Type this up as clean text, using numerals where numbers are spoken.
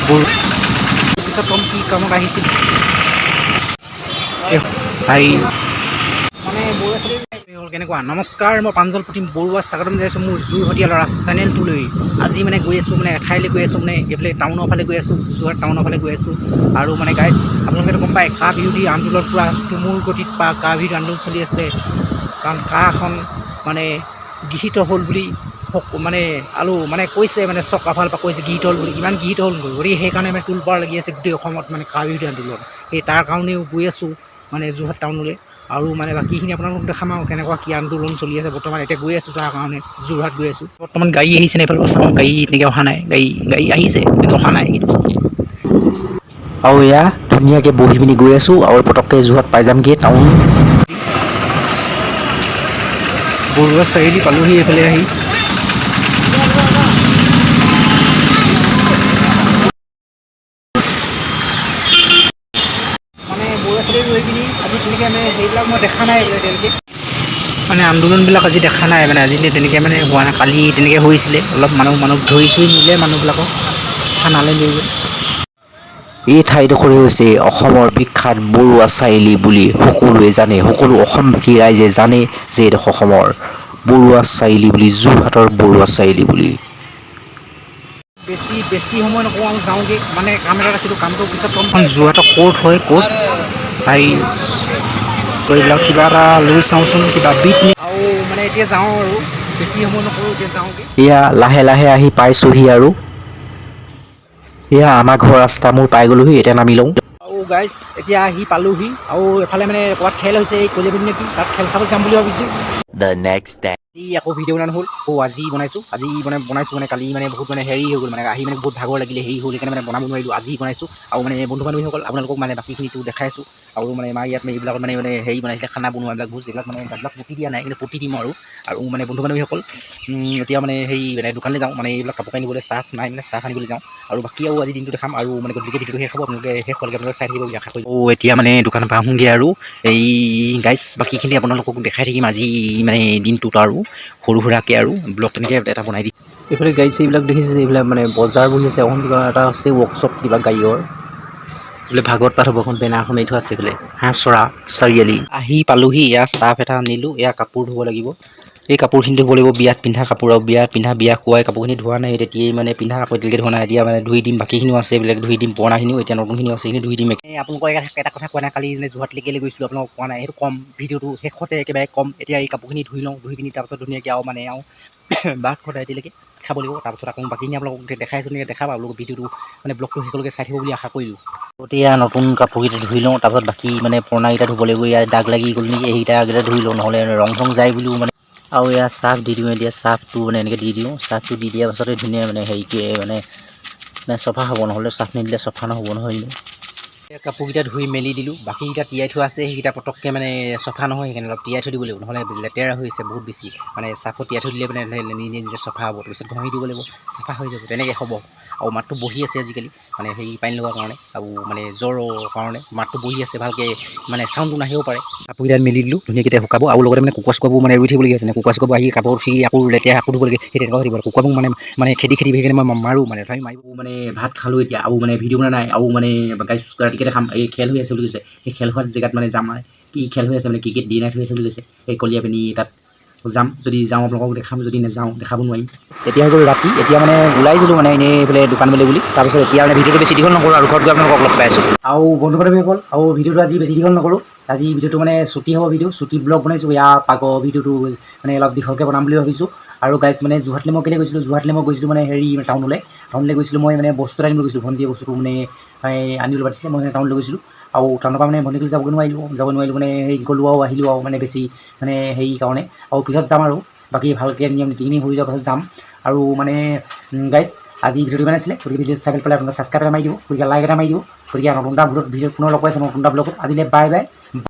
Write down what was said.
পিছত কম কি কামত আহিছিল মানে কেনেকুৱা নমস্কাৰ মই প্ৰাঞ্জল প্ৰতিম বৰুৱা স্বাগতম জনাইছোঁ মোৰ যোৰহাটীয়া ল'ৰা চেনেলটোলৈ আজি মানে গৈ আছোঁ মানে এঠাইলৈ গৈ আছোঁ মানে এইফালে টাউনৰ ফালে গৈ আছোঁ যোৰহাট টাউনৰ ফালে গৈ আছোঁ আৰু মানে গাইজ আপোনালোকেতো গম পায় কা বিৰোধী আন্দোলন পূৰা তুমুল গতিত বা কা বিৰোধী আন্দোলন চলি আছে কাৰণ কাখন মানে গৃহীত হ'ল বুলি মানে আৰু মানে কৈছে মানে চৰকাৰ ফালৰ পৰা কৈছে গৃহীত হ'ল বুলি ইমান গৃহীত হ'ল গতিকে সেইকাৰণে মানে তোলপাৰ লাগি আছে গোটেই অসমত মানে কা বিৰোধী আন্দোলন সেই তাৰ কাৰণেও গৈ আছোঁ মানে যোৰহাট টাউনলৈ আৰু মানে বাকীখিনি আপোনালোকক দেখাম আৰু কেনেকুৱা কি আন্দোলন চলি আছে বৰ্তমান এতিয়া গৈ আছোঁ তাৰ কাৰণে যোৰহাট গৈ আছোঁ বৰ্তমান গাড়ী আহিছে নে এইফালে চাওঁ গাড়ী তেনেকৈ অহা নাই গাড়ী আহিছে কিন্তু অহা নাই কিন্তু আৰু এয়া ধুনীয়াকৈ বহি পিনি গৈ আছোঁ আৰু পটককৈ যোৰহাট পাই যামগৈ টাউন বৰুৱা চাৰিআলি পালোহি এইফালে আহি মানে বৰুৱা চাৰিআলি ৰৈ পিনি আজি তেনেকৈ মানে সেইবিলাক মই দেখা নাই বোলে তেনেকৈ মানে আন্দোলনবিলাক আজি দেখা নাই মানে আজি তেনেকৈ মানে হোৱা নাই কালি তেনেকৈ হৈছিলে অলপ মানুহ ধৰি চৰি নিলে মানুহবিলাকক থানালৈ লৈ গ'ল এই ঠাইডোখৰে হৈছে অসমৰ বিখ্যাত বৰুৱা চাৰিআলি বুলি সকলোৱে জানে সকলো অসমবাসী ৰাইজে জানে যে এইডোখৰ অসমৰ বৰুৱা চাৰিআলি বুলি যোৰহাটৰ বৰুৱা চাৰিআলি বুলি বেছি সময় নকওঁ আৰু যাওঁগৈ মানে কাম এটাত আছিলোঁ কামটো পিছত কম যোৰহাটৰ ক'ৰ্ট হয় ক'ৰ্ট এইবিলাক কিবা এটা লৈ চাওঁচোন কিবা বিট আৰু মানে এতিয়া যাওঁ আৰু বেছি সময় নকৰোঁ এতিয়া যাওঁগৈ এয়া লাহে লাহে আহি পাইছোঁহি আৰু এয়া আমাৰ ঘৰৰ ৰাস্তা মোৰ পাই গ'লোহি এতিয়া নামি লওঁ আৰু গাইজ এতিয়া আহি পালোহি আৰু এফালে মানে ক'ৰবাত খেল হৈছে এই কলিয়াবীত নেকি তাত খেল চাবলৈ যাম বুলি ভাবিছোঁ আকৌ ভিডিঅ' বনাই নহ'ল আজি বনাইছোঁ মানে কালি মানে বহুত মানে হেৰি হৈ গ'ল মানে আহি মানে বহুত ভাগৰ লাগিলে হেৰি হ'ল সেইকাৰণে মানে বনাব নোৱাৰিলোঁ আজি বনাইছোঁ আৰু মানে বন্ধু বান্ধৱীসকল আপোনালোকক মানে বাকীখিনিতো দেখাইছোঁ আৰু মানে আমাৰ ইয়াত এইবিলাকত মানে হেৰি বনাইছিলে খানা বনোৱাবিলাক ভোজ এইবিলাক মানে তাবিলাক পুতি দিয়া নাই কিন্তু পুতি দিম আৰু মানে বন্ধু বান্ধৱীসকল এতিয়া মানে হেৰি মানে দোকানলৈ যাওঁ মানে এইবিলাক কাপোৰ কানিবলৈ চাহ নাই মানে চাহ আনিবলৈ যাওঁ আৰু বাকী আৰু আজি দিনটো দেখাম আৰু মানে গতিকে ভিডিঅ'টো শেষ হ'ব আপোনালোকে শেষ হ'লগৈ আপোনালোকে চাই থাকিব বুলি আশা কৰিছোঁ এতিয়া মানে দোকানৰ পৰা আহোঁগৈ আৰু এই গাইজ বাকীখিনি আপোনালোকক দেখাই থাকিম আজি মানে দিনটোত আৰু সৰু সুৰাকৈ আৰু ব্লগ তেনেকৈ এটা বনাই দিম এইফালে গাড়ী চাড়ীবিলাক দেখিছে এইবিলাক মানে বজাৰ বহি আছে এখন কিবা এটা আছে ৱৰ্কশ্বপ কিবা গাড়ীৰ বোলে ভাগৱত পাঠ হ'ব এখন বেনাৰখন এৰি থোৱা আছে এইফালে হাঁহচৰা চাৰিআলি আহি পালোহি এয়া ষ্টাফ এটা আনিলোঁ এয়া কাপোৰ ধুব লাগিব এই কাপোৰখিনি ধুব লাগিব বিয়াত পিন্ধা কাপোৰ আৰু বিয়া খোৱাই কাপোৰখিনি ধোৱা নাই তেতিয়াই মানে পিন্ধা কাপোৰ এতিয়ালৈকে ধোৱা নাই এতিয়া মানে ধুই দিম বাকীখিনিও আছে এইবিলাক ধুই দিম পুৰণাখিনিও এতিয়া নতুনখিনিও আছে সেইখিনি ধুই দিম আপোনালোকৰ এটা কথা কোৱা নাই কালি যোৰহাটলৈ কেলৈ গৈছিলোঁ আপোনালোকক কোৱা নাই সেইটো কম ভিডিঅ'টো শেষতে একেবাৰে কম এতিয়া এই কাপোৰখিনি ধুই লওঁ ধুই পিনি তাৰপিছত ধুনীয়াকৈ আৰু মানে আৰু বাট খদাই এতিয়ালৈকে খাব লাগিব তাৰপিছত আকৌ বাকীখিনি আপোনালোকক দেখাইছোঁ নেকি দেখাবা আপোনালোকক ভিডিঅ'টো মানে ব্লগটো শেষলৈকে চাই থাকিব বুলি আশা কৰিলোঁ এতিয়া নতুন কাপোৰকেইটা ধুই লওঁ তাৰপিছত বাকী মানে পুৰণাকেইটা ধুব লাগিব ইয়াৰ দাগ লাগি গ'ল নেকি সেইকেইটা ধুই লওঁ নহ'লে ৰং চং যায় বুলিও মানে আৰু এয়া চাৰ্ফ দি দিওঁ এতিয়া চাৰ্ফটো মানে এনেকৈ দি দিওঁ চাৰ্ফটো দি দিয়াৰ পাছতে ধুনীয়া মানে হেৰিকৈ মানে চফা হ'ব নহ'লে চাৰ্ফ নিদিলে চফা নহ'ব নহয় কাপোৰকেইটা ধুই মেলি দিলোঁ বাকীকেইটা তিয়াই থোৱা আছে সেইকেইটা পটককৈ মানে চফা নহয় সেইকাৰণে অলপ তিয়াই থৈ দিব লাগিব নহ'লে লেতেৰা হৈছে বহুত বেছি মানে চাৰ্ফত তিয়াই থৈ দিলে মানে নিজে চফা হ'ব তাৰপিছত ঘঁহি দিব লাগিব চাফা হৈ যাব তেনেকৈ হ'ব আৰু মাতটো বহি আছে আজিকালি মানে হেৰি পানী লগাৰ কাৰণে আৰু মানে জ্বৰৰ কাৰণে মাতটো বহি আছে ভালকৈ মানে চাউণ্ডটো নাহিব পাৰে কাপোৰকেইটা মেলি দিলোঁ ধুনীয়াকৈ শুকাব আৰু লগতে মানে কুকুৰা চুকুৰাবোৰ মানে ৰুই থাকিবলগীয়া আছে কুকুৰা চুকুৰাবোৰ আহি কাপোৰ চিগি আকৌ লেতেৰা আকৌ ধুব লাগে সেই তেনেকুৱা হৈ থাকিব কুকুৰাবোৰ মানে খেদি সেইকাৰণে মই মাৰোঁ মানে মাৰিব মানে ভাত খালোঁ এতিয়া আৰু মানে ভিডিঅ' বনা নাই আৰু মানে গাইজ ৰাতিকৈ দেখাম এই খেল হৈ আছে বুলি কৈছে সেই খেল হোৱাৰ জেগাত মানে যাম মানে কি খেল হৈ আছে মানে ক্ৰিকেট ডে নাইট হৈ আছে বুলি কৈছে এই কলিয়াপিনি তাত যাম যদি যাওঁ আপোনালোকক দেখাম যদি নাযাওঁ দেখাব নোৱাৰিম এতিয়া হৈ গ'ল ৰাতি এতিয়া মানে ওলাইছিলোঁ মানে এনেই এইফালে দোকান মেলি বুলি তাৰপিছত এতিয়া মানে ভিডিঅ'টো বেছি দীঘল নকৰোঁ আৰু ঘৰত গৈ আপোনালোকক লগ পাই আছোঁ আৰু বন্ধু বান্ধৱীসকল আৰু ভিডিঅ'টো আজি বেছি দীঘল নকৰোঁ আজি ভিডিঅ'টো মানে ছুটি হ'ব ছুটি ব্লগ বনাইছোঁ ইয়াৰ পাগৰ ভিডিঅ'টো মানে অলপ দীঘলকৈ বনাম বুলি ভাবিছোঁ আৰু গাইজ মানে যোৰহাটলৈ মই কেলৈ গৈছিলোঁ মানে হেৰি টাউনলৈ গৈছিলোঁ মই মানে বস্তু এটা আনিবলৈ গৈছিলোঁ ভণ্টিয়ে বস্তুটো মানে আনিবলৈ পাতিছিলে মই টাউনলৈ গৈছিলোঁ আৰু টাউনৰ পৰা মানে ভণ্টিক যাব নোৱাৰিলোঁ মানে হেৰি গ'লোঁ আৰু আহিলোঁ আৰু মানে বেছি মানে হেৰি কাৰণে আৰু পিছত যাম আৰু বাকী ভালকৈ নিয়ম নীতিখিনি হৈ যোৱাৰ পাছত যাম আৰু মানে গাইজ আজি ভিডিঅ'টো বনাইছিলে গতিকে ভিডিঅ' চাই পেলাই আপোনালোকে ছাবস্ক্ৰাইব এটা মাৰি দিব গতিকে লাইক এটা মাৰি দিব গতিকে নতুন এটা ভিডিঅ'ত পুনৰ লগ পাইছোঁ নতুন এটা ব্লগত আজিলৈ বাই বাই।